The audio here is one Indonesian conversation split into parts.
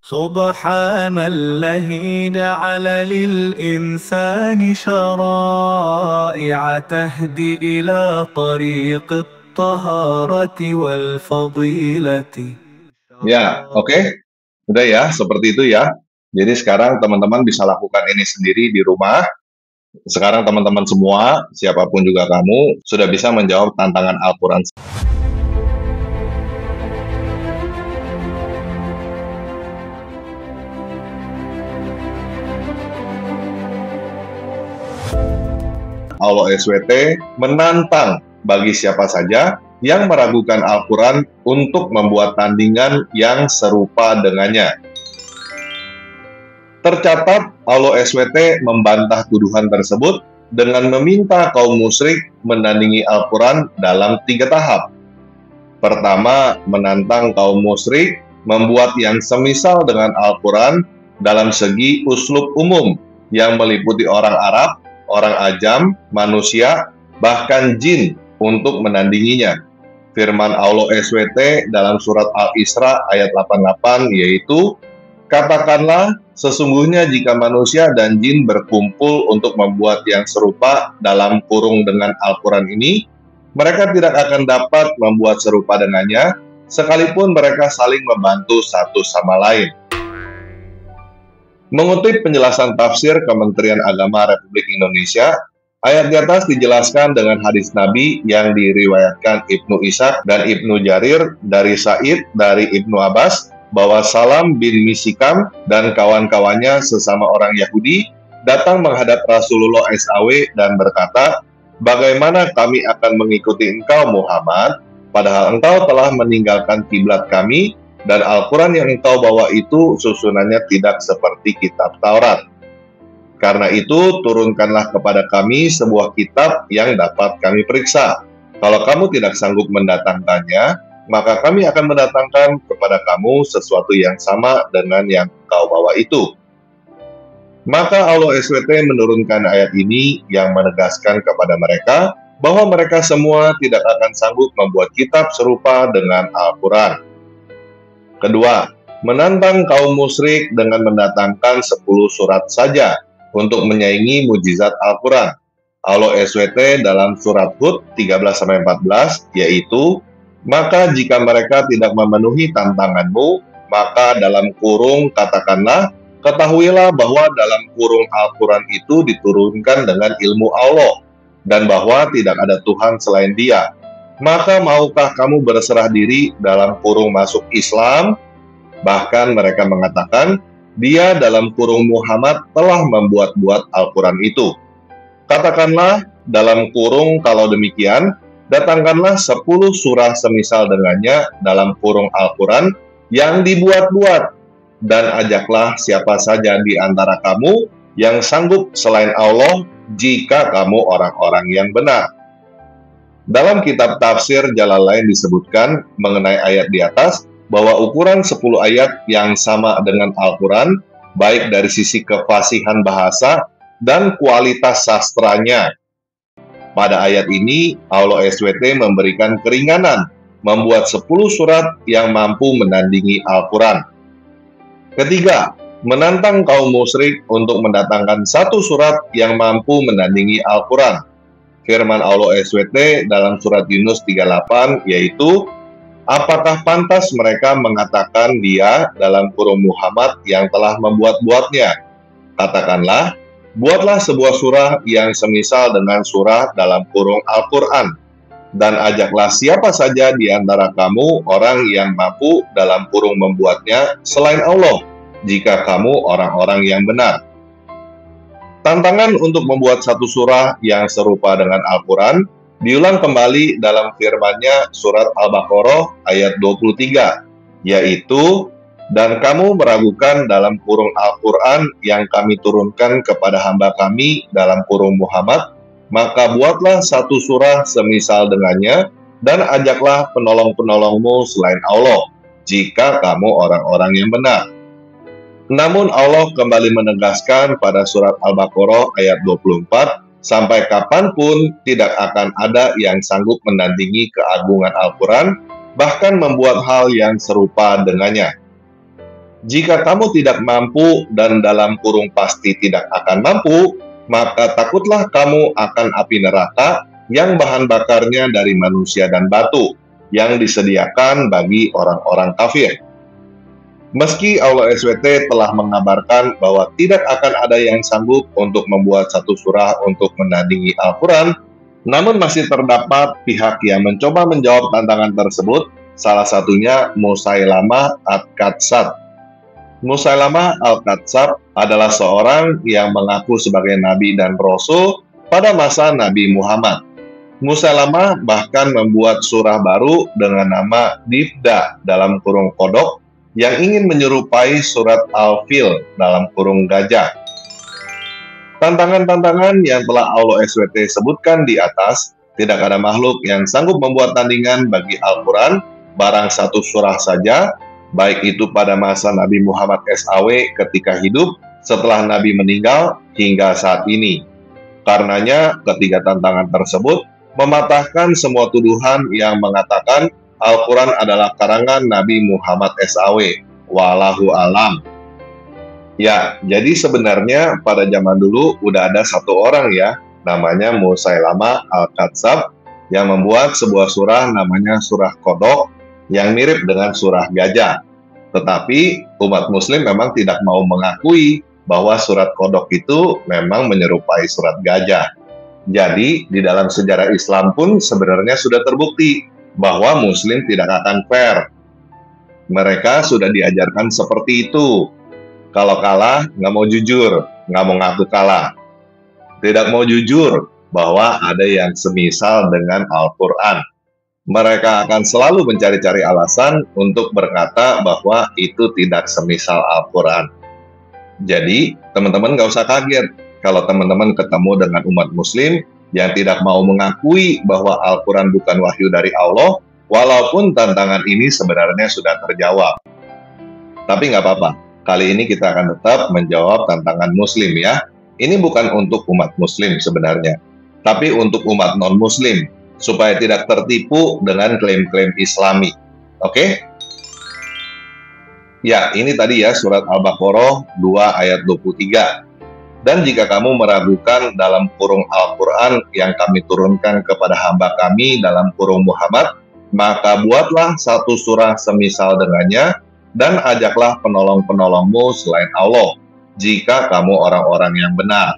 سبحان الذي جعل للإنسان شرائع تهدي إلى طريق الطهارة والفضيلة. Ya, oke. Udah ya, seperti itu ya. Jadi sekarang teman-teman bisa lakukan ini sendiri di rumah. Sekarang teman-teman semua, siapapun juga kamu, sudah bisa menjawab tantangan Al-Quran. Allah SWT menantang bagi siapa saja yang meragukan Al-Quran untuk membuat tandingan yang serupa dengannya. Tercatat, Allah SWT membantah tuduhan tersebut dengan meminta kaum musyrik menandingi Al-Quran dalam 3 tahap. Pertama, menantang kaum musyrik membuat yang semisal dengan Al-Quran dalam segi uslub umum yang meliputi orang Arab, orang ajam, manusia, bahkan jin untuk menandinginya. Firman Allah SWT dalam surat Al-Isra ayat 88 yaitu, katakanlah, sesungguhnya jika manusia dan jin berkumpul untuk membuat yang serupa dalam kurung dengan Al-Quran ini, mereka tidak akan dapat membuat serupa dengannya, sekalipun mereka saling membantu satu sama lain. Mengutip penjelasan tafsir Kementerian Agama Republik Indonesia, ayat di atas dijelaskan dengan hadis Nabi yang diriwayatkan Ibnu Ishaq dan Ibnu Jarir dari Sa'id dari Ibnu Abbas, bahwa Salam bin Misikam dan kawan-kawannya sesama orang Yahudi datang menghadap Rasulullah SAW dan berkata, bagaimana kami akan mengikuti engkau Muhammad, padahal engkau telah meninggalkan kiblat kami, dan Al-Quran yang engkau bawa itu susunannya tidak seperti kitab Taurat. Karena itu, turunkanlah kepada kami sebuah kitab yang dapat kami periksa. Kalau kamu tidak sanggup mendatangkannya, maka kami akan mendatangkan kepada kamu sesuatu yang sama dengan yang engkau bawa itu. Maka Allah SWT menurunkan ayat ini yang menegaskan kepada mereka bahwa mereka semua tidak akan sanggup membuat kitab serupa dengan Al-Quran. Kedua, menantang kaum musyrik dengan mendatangkan 10 surat saja untuk menyaingi mujizat Al-Quran. Allah SWT dalam surat Hud 13-14 yaitu, maka jika mereka tidak memenuhi tantanganmu, maka dalam kurung katakanlah, ketahuilah bahwa dalam kurung Al-Quran itu diturunkan dengan ilmu Allah, dan bahwa tidak ada Tuhan selain Dia. Maka maukah kamu berserah diri dalam kurung masuk Islam? Bahkan mereka mengatakan, dia dalam kurung Muhammad telah membuat-buat Al-Quran itu. Katakanlah dalam kurung kalau demikian, datangkanlah 10 surah semisal dengannya dalam kurung Al-Quran yang dibuat-buat, dan ajaklah siapa saja di antara kamu yang sanggup selain Allah jika kamu orang-orang yang benar. Dalam kitab tafsir Jalalain disebutkan mengenai ayat di atas, bahwa ukuran 10 ayat yang sama dengan Al-Quran, baik dari sisi kefasihan bahasa dan kualitas sastranya. Pada ayat ini, Allah SWT memberikan keringanan, membuat 10 surat yang mampu menandingi Al-Quran. Ketiga, menantang kaum musyrik untuk mendatangkan 1 surat yang mampu menandingi Al-Quran. Firman Allah SWT dalam surat Yunus 38 yaitu, apakah pantas mereka mengatakan dia dalam kurung Muhammad yang telah membuat-buatnya? Katakanlah, buatlah sebuah surah yang semisal dengan surah dalam kurung Al-Quran, dan ajaklah siapa saja di antara kamu orang yang mampu dalam kurung membuatnya selain Allah, jika kamu orang-orang yang benar. Tantangan untuk membuat 1 surah yang serupa dengan Al-Quran diulang kembali dalam firman-Nya surat Al-Baqarah ayat 23, yaitu, dan kamu meragukan dalam kurung Al-Quran yang kami turunkan kepada hamba kami dalam kurung Muhammad, maka buatlah 1 surah semisal dengannya, dan ajaklah penolong-penolongmu selain Allah, jika kamu orang-orang yang benar. Namun Allah kembali menegaskan pada surat Al-Baqarah ayat 24, sampai kapanpun tidak akan ada yang sanggup menandingi keagungan Al-Quran, bahkan membuat hal yang serupa dengannya. Jika kamu tidak mampu dan dalam kurung pasti tidak akan mampu, maka takutlah kamu akan api neraka yang bahan bakarnya dari manusia dan batu, yang disediakan bagi orang-orang kafir. Meski Allah SWT telah mengabarkan bahwa tidak akan ada yang sanggup untuk membuat satu surah untuk menandingi Al-Quran, namun masih terdapat pihak yang mencoba menjawab tantangan tersebut, salah satunya Musailamah Al-Kadzdzab. Musailamah Al-Kadzdzab adalah seorang yang mengaku sebagai nabi dan rasul pada masa Nabi Muhammad. Musailamah bahkan membuat surah baru dengan nama Difda dalam kurung kodok yang ingin menyerupai surat Al-Fil dalam kurung gajah. Tantangan-tantangan yang telah Allah SWT sebutkan di atas, tidak ada makhluk yang sanggup membuat tandingan bagi Al-Quran, barang satu surah saja, baik itu pada masa Nabi Muhammad SAW ketika hidup, setelah Nabi meninggal, hingga saat ini. Karenanya, ketiga tantangan tersebut mematahkan semua tuduhan yang mengatakan Al-Quran adalah karangan Nabi Muhammad SAW. Wallahu alam. Ya, jadi sebenarnya pada zaman dulu udah ada satu orang ya, namanya Musailamah Al-Kadzdzab, yang membuat sebuah surah namanya surah Kodok, yang mirip dengan surah gajah. Tetapi umat muslim memang tidak mau mengakui bahwa surat Kodok itu memang menyerupai surat gajah. Jadi di dalam sejarah Islam pun sebenarnya sudah terbukti bahwa muslim tidak akan fair. Mereka sudah diajarkan seperti itu. Kalau kalah, nggak mau jujur, nggak mau ngaku kalah. Tidak mau jujur bahwa ada yang semisal dengan Al-Quran. Mereka akan selalu mencari-cari alasan untuk berkata bahwa itu tidak semisal Al-Quran. Jadi, teman-teman nggak usah kaget kalau teman-teman ketemu dengan umat muslim yang tidak mau mengakui bahwa Al-Quran bukan wahyu dari Allah, walaupun tantangan ini sebenarnya sudah terjawab. Tapi nggak apa-apa, kali ini kita akan tetap menjawab tantangan muslim ya. Ini bukan untuk umat muslim sebenarnya, tapi untuk umat non-muslim, supaya tidak tertipu dengan klaim-klaim Islami. Oke? Ya, ini tadi ya surat Al-Baqarah 2 ayat 23. Dan jika kamu meragukan dalam kurung Al-Quran yang kami turunkan kepada hamba kami dalam kurung Muhammad, maka buatlah satu surah semisal dengannya, dan ajaklah penolong-penolongmu selain Allah, jika kamu orang-orang yang benar.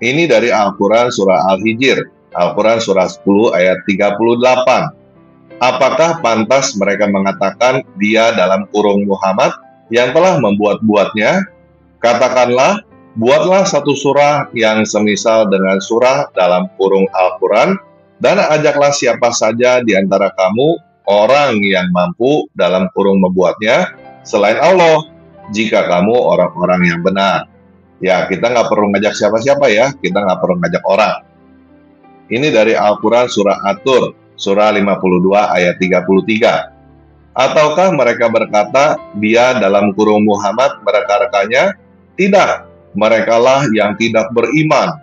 Ini dari Al-Quran surah Al-Hijr, Al-Quran surah 10 ayat 38. Apakah pantas mereka mengatakan dia dalam kurung Muhammad yang telah membuat-buatnya? Katakanlah, buatlah satu surah yang semisal dengan surah dalam kurung Al-Quran, dan ajaklah siapa saja di antara kamu orang yang mampu dalam kurung membuatnya, selain Allah, jika kamu orang-orang yang benar. Ya, kita nggak perlu ngajak siapa-siapa ya, kita nggak perlu ngajak orang. Ini dari Al-Quran surah At-Tur, surah 52 ayat 33. Ataukah mereka berkata, dia dalam kurung Muhammad mereka-rekanya? Tidak. Merekalah yang tidak beriman.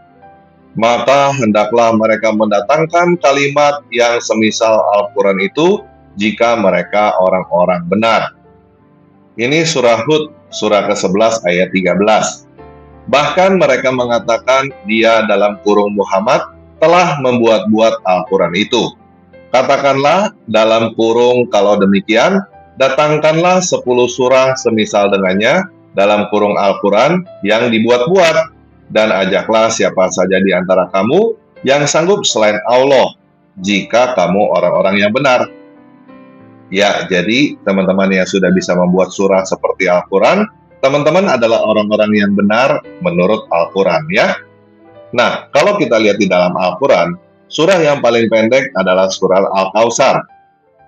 Maka hendaklah mereka mendatangkan kalimat yang semisal Al-Quran itu jika mereka orang-orang benar. Ini surah Hud, surah ke-11 ayat 13. Bahkan mereka mengatakan dia dalam kurung Muhammad telah membuat-buat Al-Quran itu. Katakanlah dalam kurung kalau demikian, datangkanlah 10 surah semisal dengannya, dalam kurung Al-Quran yang dibuat-buat, dan ajaklah siapa saja di antara kamu yang sanggup selain Allah, jika kamu orang-orang yang benar. Ya, jadi teman-teman yang sudah bisa membuat surah seperti Al-Quran, teman-teman adalah orang-orang yang benar menurut Al-Quran ya. Nah, kalau kita lihat di dalam Al-Quran, surah yang paling pendek adalah surah Al-Kautsar.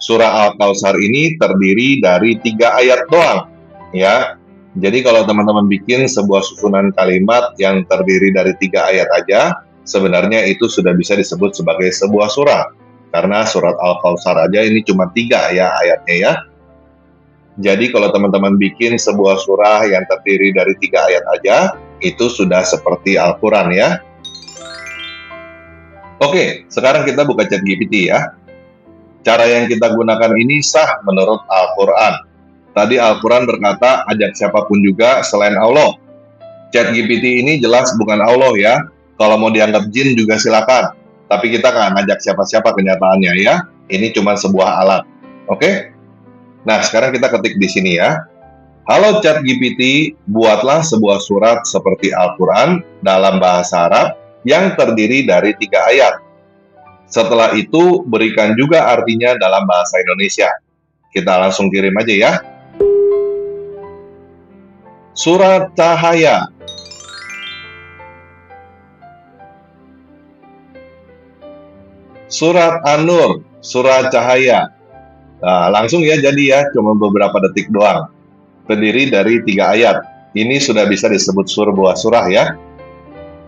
Surah Al-Kautsar ini terdiri dari 3 ayat doang ya. Jadi kalau teman-teman bikin sebuah susunan kalimat yang terdiri dari 3 ayat aja, sebenarnya itu sudah bisa disebut sebagai sebuah surah. Karena surat Al-Kautsar aja ini cuma 3 ya ayatnya ya. Jadi kalau teman-teman bikin sebuah surah yang terdiri dari 3 ayat aja, itu sudah seperti Al-Quran ya. Oke, sekarang kita buka ChatGPT ya. Cara yang kita gunakan ini sah menurut Al-Quran. Tadi Al-Quran berkata, ajak siapapun juga selain Allah. ChatGPT ini jelas bukan Allah ya. Kalau mau dianggap jin juga silakan. Tapi kita nggak ngajak siapa-siapa kenyataannya ya. Ini cuma sebuah alat. Oke? Nah, sekarang kita ketik di sini ya. Halo ChatGPT, buatlah sebuah surat seperti Al-Quran dalam bahasa Arab yang terdiri dari 3 ayat. Setelah itu, berikan juga artinya dalam bahasa Indonesia. Kita langsung kirim aja ya. Surat cahaya. Surat An-Nur, surat cahaya. Nah, langsung ya jadi ya, cuma beberapa detik doang. Terdiri dari 3 ayat. Ini sudah bisa disebut sebuah surah ya.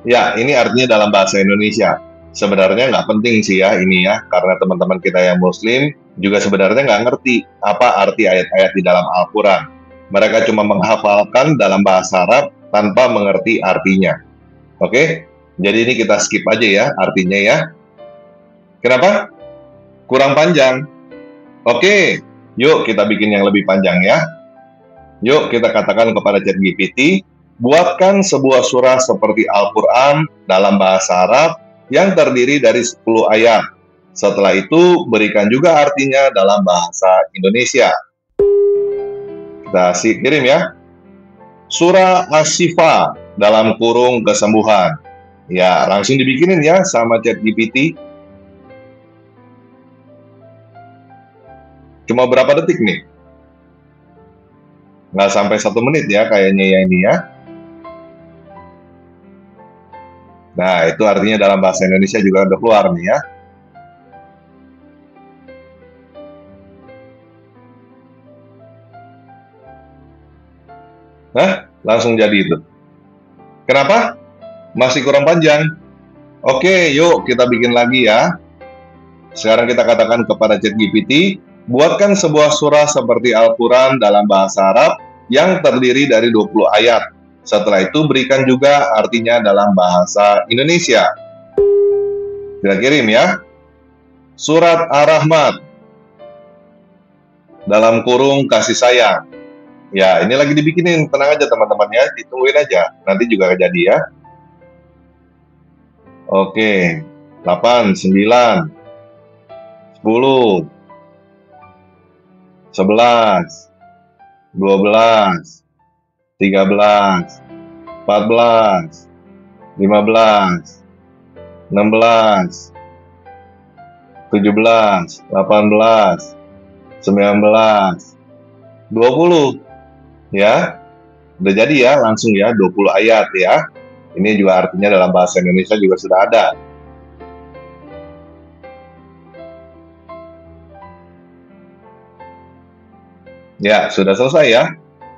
Ya, ini artinya dalam bahasa Indonesia. Sebenarnya nggak penting sih ya ini ya, karena teman-teman kita yang Muslim juga sebenarnya nggak ngerti apa arti ayat-ayat di dalam Al-Quran. Mereka cuma menghafalkan dalam bahasa Arab tanpa mengerti artinya. Oke, jadi ini kita skip aja ya artinya ya. Kenapa? Kurang panjang. Oke, yuk kita bikin yang lebih panjang ya. Yuk kita katakan kepada ChatGPT, buatkan sebuah surah seperti Al-Quran dalam bahasa Arab yang terdiri dari 10 ayat. Setelah itu, berikan juga artinya dalam bahasa Indonesia. Kita kirim ya. Surah Asy-Syifa dalam kurung kesembuhan. Ya, langsung dibikinin ya sama ChatGPT. Cuma berapa detik nih? Nggak sampai 1 menit ya kayaknya ya ini ya. Nah, itu artinya dalam bahasa Indonesia juga udah keluar nih ya. Nah, langsung jadi itu. Kenapa? Masih kurang panjang. Oke, yuk kita bikin lagi ya. Sekarang kita katakan kepada ChatGPT, buatkan sebuah surah seperti Al-Quran dalam bahasa Arab yang terdiri dari 20 ayat. Setelah itu berikan juga artinya dalam bahasa Indonesia. Kita kirim ya. Surat Ar-Rahman dalam kurung kasih sayang. Ya, ini lagi dibikinin, tenang aja teman-teman ya, ditungguin aja, nanti juga jadi ya. Oke, 8, 9, 10, 11, 12, 13, 14, 15, 16, 17, 18, 19, 20. Ya, udah jadi ya, langsung ya 20 ayat ya. Ini juga artinya dalam bahasa Indonesia juga sudah ada. Ya, sudah selesai ya.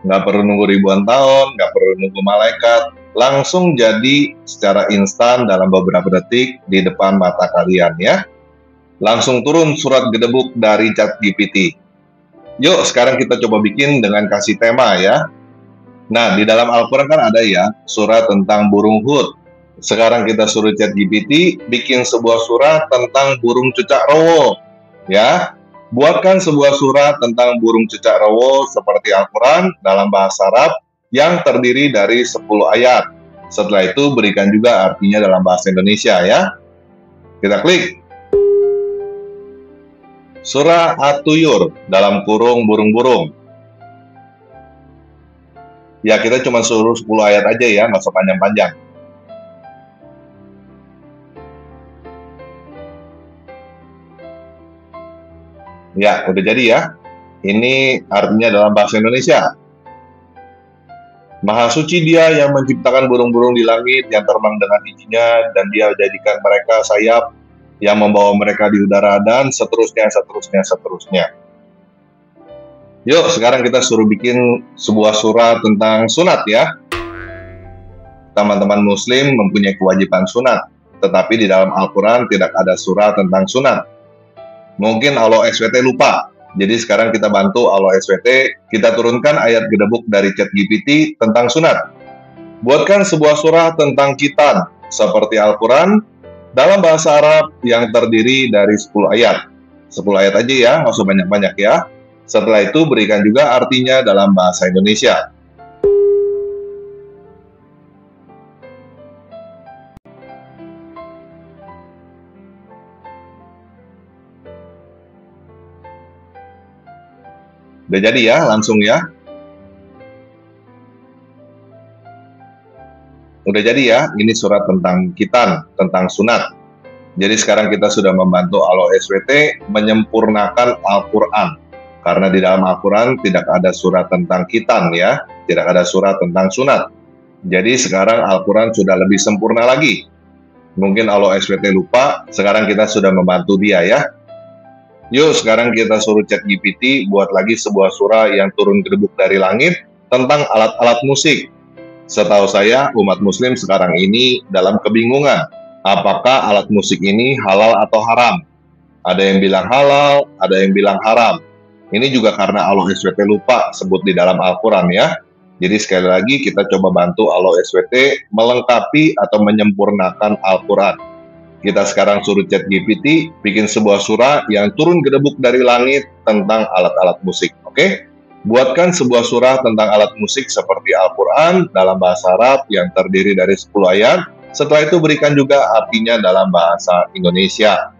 Nggak perlu nunggu ribuan tahun, nggak perlu nunggu malaikat. Langsung jadi secara instan dalam beberapa detik di depan mata kalian ya. Langsung turun surat gedebuk dari ChatGPT. Yuk, sekarang kita coba bikin dengan kasih tema ya. Nah, di dalam Al-Quran kan ada ya, surat tentang burung Hud. Sekarang kita suruh ChatGPT bikin sebuah surat tentang burung cucak rowo. Ya, buatkan sebuah surat tentang burung cucak rowo seperti Al-Quran dalam bahasa Arab yang terdiri dari 10 ayat. Setelah itu berikan juga artinya dalam bahasa Indonesia ya. Kita klik. Surah At-Tuyur dalam kurung burung-burung. Ya, kita cuma suruh 10 ayat aja ya, nggak usah panjang-panjang. Ya, udah jadi ya. Ini artinya dalam bahasa Indonesia. Maha suci Dia yang menciptakan burung-burung di langit yang terbang dengan izinnya, dan Dia jadikan mereka sayap yang membawa mereka di udara, dan seterusnya. Yuk, sekarang kita suruh bikin sebuah surat tentang sunat ya. Teman-teman Muslim mempunyai kewajiban sunat, tetapi di dalam Al-Quran tidak ada surat tentang sunat. Mungkin Allah SWT lupa, jadi sekarang kita bantu Allah SWT, kita turunkan ayat gedebuk dari ChatGPT tentang sunat. Buatkan sebuah surah tentang khitan, seperti Al-Quran, dalam bahasa Arab yang terdiri dari 10 ayat. 10 ayat aja ya, nggak usah banyak-banyak ya. Setelah itu berikan juga artinya dalam bahasa Indonesia. Udah jadi ya, langsung ya. Udah jadi ya, ini surat tentang khitan, tentang sunat. Jadi sekarang kita sudah membantu Alo SWT menyempurnakan Al-Quran. Karena di dalam Al-Quran tidak ada surat tentang khitan ya, tidak ada surat tentang sunat. Jadi sekarang Al-Quran sudah lebih sempurna lagi. Mungkin Alo SWT lupa, sekarang kita sudah membantu dia ya. Yuk sekarang kita suruh ChatGPT buat lagi sebuah surah yang turun gedebuk dari langit tentang alat-alat musik. Setahu saya umat muslim sekarang ini dalam kebingungan. Apakah alat musik ini halal atau haram? Ada yang bilang halal, ada yang bilang haram. Ini juga karena Alo SWT lupa sebut di dalam Al-Quran ya. Jadi sekali lagi kita coba bantu Alo SWT melengkapi atau menyempurnakan Al-Quran. Kita sekarang suruh ChatGPT bikin sebuah surah yang turun gedebuk dari langit tentang alat-alat musik. Oke? Buatkan sebuah surah tentang alat musik seperti Al-Quran dalam bahasa Arab yang terdiri dari 10 ayat. Setelah itu berikan juga artinya dalam bahasa Indonesia.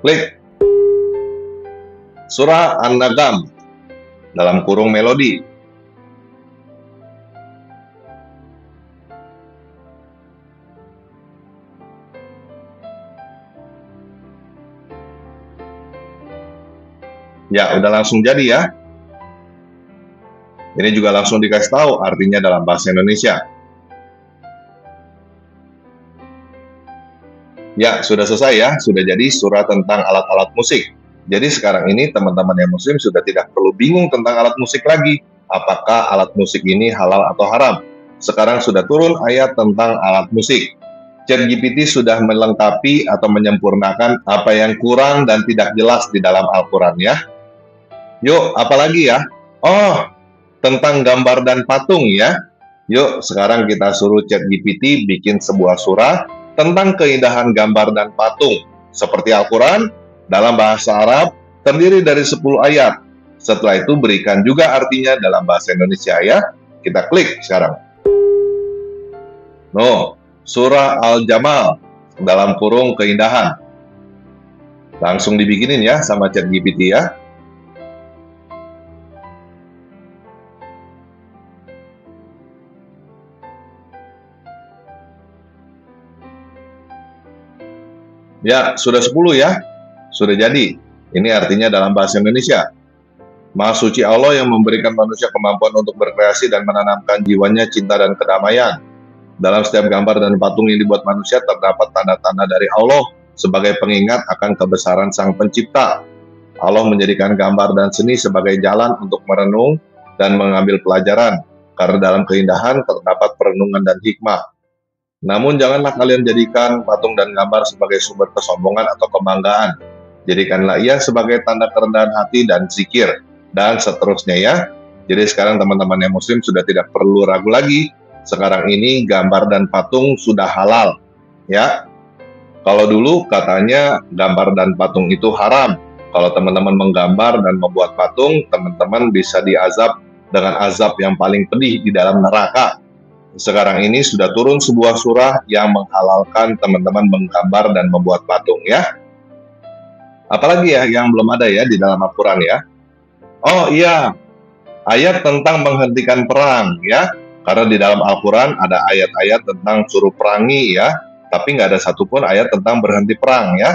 Klik surah An-Nagam dalam kurung melodi. Ya, udah langsung jadi ya. Ini juga langsung dikasih tahu artinya dalam bahasa Indonesia. Ya, sudah selesai ya. Sudah jadi surah tentang alat-alat musik. Jadi sekarang ini teman-teman yang muslim sudah tidak perlu bingung tentang alat musik lagi. Apakah alat musik ini halal atau haram? Sekarang sudah turun ayat tentang alat musik. ChatGPT sudah melengkapi atau menyempurnakan apa yang kurang dan tidak jelas di dalam Al-Quran ya. Yuk, apalagi ya? Oh, tentang gambar dan patung ya. Yuk, sekarang kita suruh ChatGPT bikin sebuah surah tentang keindahan gambar dan patung. Seperti Al-Quran, dalam bahasa Arab, terdiri dari 10 ayat. Setelah itu berikan juga artinya dalam bahasa Indonesia ya. Kita klik sekarang. Surah Al-Jamal, dalam kurung keindahan. Langsung dibikinin ya sama ChatGPT ya. Ya, sudah 10 ya. Sudah jadi. Ini artinya dalam bahasa Indonesia. Maha suci Allah yang memberikan manusia kemampuan untuk berkreasi dan menanamkan jiwanya cinta dan kedamaian. Dalam setiap gambar dan patung yang dibuat manusia terdapat tanda-tanda dari Allah sebagai pengingat akan kebesaran Sang Pencipta. Allah menjadikan gambar dan seni sebagai jalan untuk merenung dan mengambil pelajaran, karena dalam keindahan terdapat perenungan dan hikmah. Namun janganlah kalian jadikan patung dan gambar sebagai sumber kesombongan atau kebanggaan. Jadikanlah ia sebagai tanda kerendahan hati dan zikir, dan seterusnya ya. Jadi sekarang teman-teman yang muslim sudah tidak perlu ragu lagi. Sekarang ini gambar dan patung sudah halal ya. Kalau dulu katanya gambar dan patung itu haram. Kalau teman-teman menggambar dan membuat patung, teman-teman bisa diazab dengan azab yang paling pedih di dalam neraka. Sekarang ini sudah turun sebuah surah yang menghalalkan teman-teman menggambar dan membuat patung ya. Apalagi ya yang belum ada ya di dalam Al-Quran ya. Oh iya, ayat tentang menghentikan perang ya. Karena di dalam Al-Quran ada ayat-ayat tentang suruh perangi ya. Tapi nggak ada satupun ayat tentang berhenti perang ya.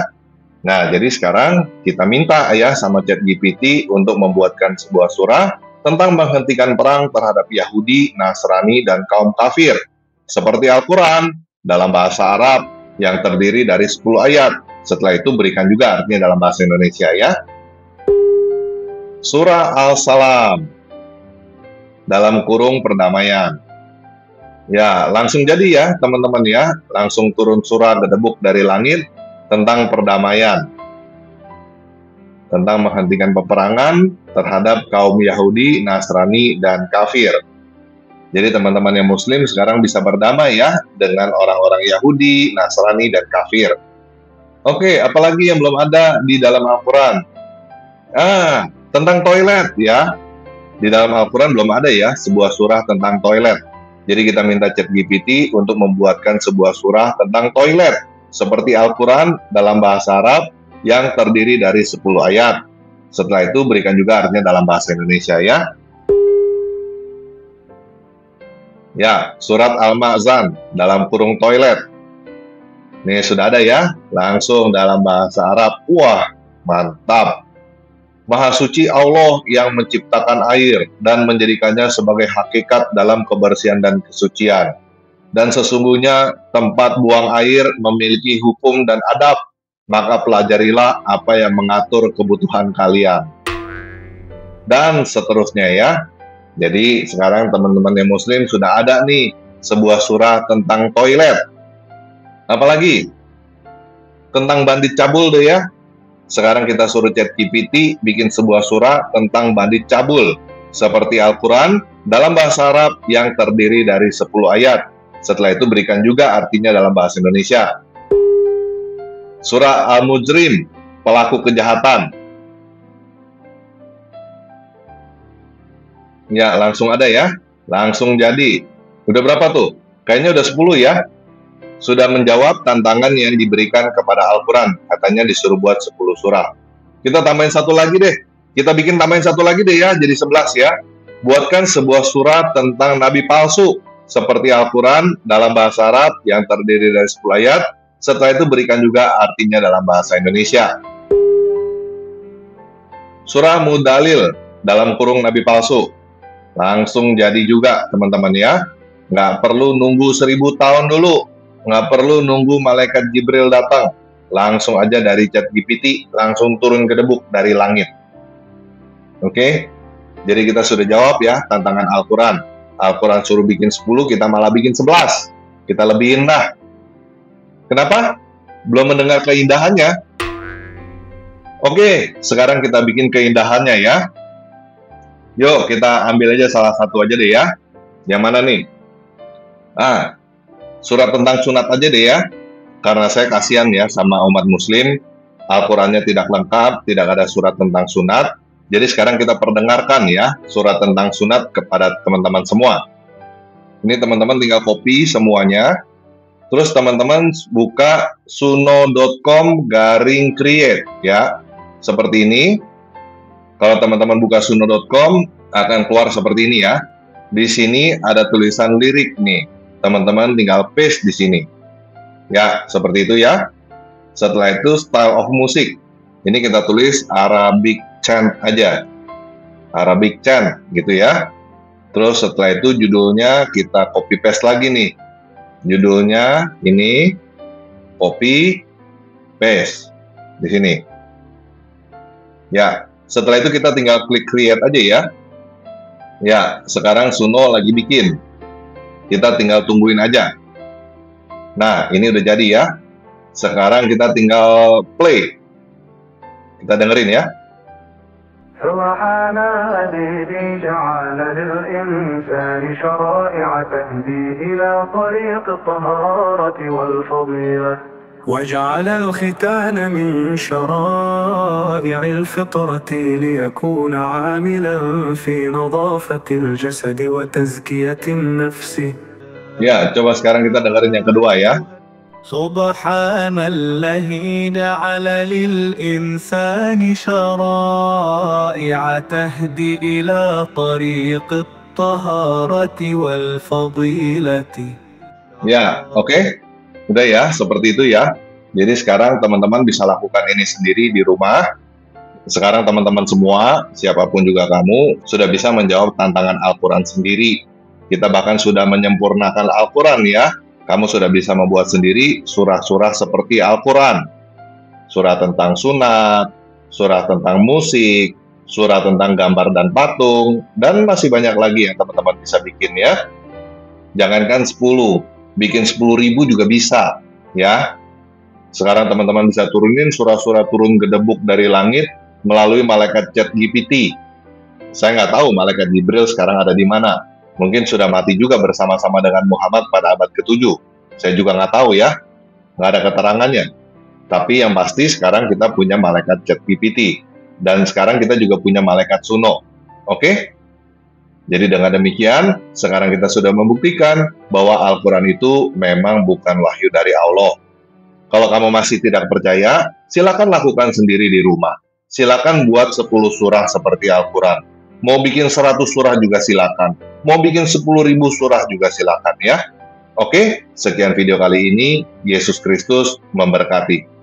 Nah jadi sekarang kita minta ya sama ChatGPT untuk membuatkan sebuah surah tentang menghentikan perang terhadap Yahudi, Nasrani, dan kaum kafir. Seperti Al-Quran, dalam bahasa Arab, yang terdiri dari 10 ayat. Setelah itu berikan juga artinya dalam bahasa Indonesia ya. Surah Al-Salam, dalam kurung perdamaian. Ya, langsung jadi ya teman-teman ya. Langsung turun surah gedebuk dari langit tentang perdamaian. Tentang menghentikan peperangan terhadap kaum Yahudi, Nasrani, dan kafir. Jadi teman-teman yang muslim sekarang bisa berdamai ya dengan orang-orang Yahudi, Nasrani, dan kafir. Oke, apalagi yang belum ada di dalam Al-Quran? Tentang toilet ya, di dalam Al-Quran belum ada ya sebuah surah tentang toilet. Jadi kita minta ChatGPT untuk membuatkan sebuah surah tentang toilet seperti Al-Quran dalam bahasa Arab yang terdiri dari 10 ayat. Setelah itu berikan juga artinya dalam bahasa Indonesia ya. Ya, surat Al-Ma'zan dalam kurung toilet. Ini sudah ada ya, langsung dalam bahasa Arab. Wah, mantap. Maha suci Allah yang menciptakan air dan menjadikannya sebagai hakikat dalam kebersihan dan kesucian. Dan sesungguhnya tempat buang air memiliki hukum dan adab, maka pelajarilah apa yang mengatur kebutuhan kalian. Dan seterusnya ya. Jadi sekarang teman-teman yang muslim sudah ada nih sebuah surah tentang toilet. Apalagi? Tentang bandit cabul deh ya. Sekarang kita suruh ChatGPT bikin sebuah surah tentang bandit cabul. Seperti Al-Quran dalam bahasa Arab yang terdiri dari 10 ayat. Setelah itu berikan juga artinya dalam bahasa Indonesia. Surah Al-Mujrim, pelaku kejahatan. Ya, langsung ada ya. Langsung jadi. Udah berapa tuh? Kayaknya udah 10 ya. Sudah menjawab tantangan yang diberikan kepada Al-Quran. Katanya disuruh buat 10 surah. Kita tambahin satu lagi deh. Kita bikin tambahin satu lagi deh ya, jadi 11 ya. Buatkan sebuah surat tentang nabi palsu. Seperti Al-Quran dalam bahasa Arab yang terdiri dari 10 ayat. Setelah itu berikan juga artinya dalam bahasa Indonesia. Surah Mudalil dalam kurung nabi palsu. Langsung jadi juga teman-teman ya. Nggak perlu nunggu 1000 tahun dulu. Nggak perlu nunggu malaikat Jibril datang. Langsung aja dari ChatGPT, langsung turun ke debuk dari langit. Oke? Jadi kita sudah jawab ya tantangan Al-Quran. Al-Quran suruh bikin 10, kita malah bikin 11. Kita lebihin dah. Kenapa? Belum mendengar keindahannya. Oke, sekarang kita bikin keindahannya ya. Yuk, kita ambil aja salah satu aja deh ya. Yang mana nih? Surat tentang sunat aja deh ya. Karena saya kasihan ya sama umat muslim. Al-Qurannya tidak lengkap, tidak ada surat tentang sunat. Jadi sekarang kita perdengarkan ya surat tentang sunat kepada teman-teman semua. Ini teman-teman tinggal copy semuanya. Terus teman-teman buka suno.com/create ya. Seperti ini. Kalau teman-teman buka suno.com akan keluar seperti ini ya. Di sini ada tulisan lirik nih. Teman-teman tinggal paste di sini. Ya, seperti itu ya. Setelah itu style of music. Ini kita tulis Arabic chant aja. Arabic chant gitu ya. Terus setelah itu judulnya kita copy paste lagi nih. Judulnya ini copy paste di sini. Ya. Setelah itu kita tinggal klik create aja ya. Ya, sekarang Suno lagi bikin. Kita tinggal tungguin aja. Nah, ini udah jadi ya. Sekarang kita tinggal play. Kita dengerin ya. سبحان الذي جعل للإنسان شرائع تهدي إلى طريق الطهارة والفضيلة وجعل الختان من شرائع الفطرة ليكون عاملا في نظافة الجسد وتزكية النفس. Ya, coba sekarang kita dengerin yang kedua ya. سبحان الذي جعل للإنسان شرائع تهدي إلى طريق الطهارة والفضيلة. Ya, oke. Udah ya, seperti itu ya. Jadi sekarang teman-teman bisa lakukan ini sendiri di rumah. Sekarang teman-teman semua, siapapun juga kamu, sudah bisa menjawab tantangan Al-Quran sendiri. Kita bahkan sudah menyempurnakan Al-Quran ya. Kamu sudah bisa membuat sendiri surah-surah seperti Al-Quran. Surah tentang sunat, surah tentang musik, surah tentang gambar dan patung, dan masih banyak lagi yang teman-teman bisa bikin ya. Jangankan 10, bikin 10.000 juga bisa ya. Sekarang teman-teman bisa turunin surah-surah turun gedebuk dari langit melalui malaikat ChatGPT. Saya nggak tahu malaikat Jibril sekarang ada di mana. Mungkin sudah mati juga bersama-sama dengan Muhammad pada abad ke-7. Saya juga nggak tahu ya, nggak ada keterangannya. Tapi yang pasti sekarang kita punya malaikat ChatGPT. Dan sekarang kita juga punya malaikat Suno. Oke? Jadi dengan demikian, sekarang kita sudah membuktikan bahwa Al-Quran itu memang bukan wahyu dari Allah. Kalau kamu masih tidak percaya, silakan lakukan sendiri di rumah. Silakan buat 10 surah seperti Al-Quran. Mau bikin 100 surah juga silakan. Mau bikin 10.000 surah juga silakan ya. Oke, sekian video kali ini. Yesus Kristus memberkati.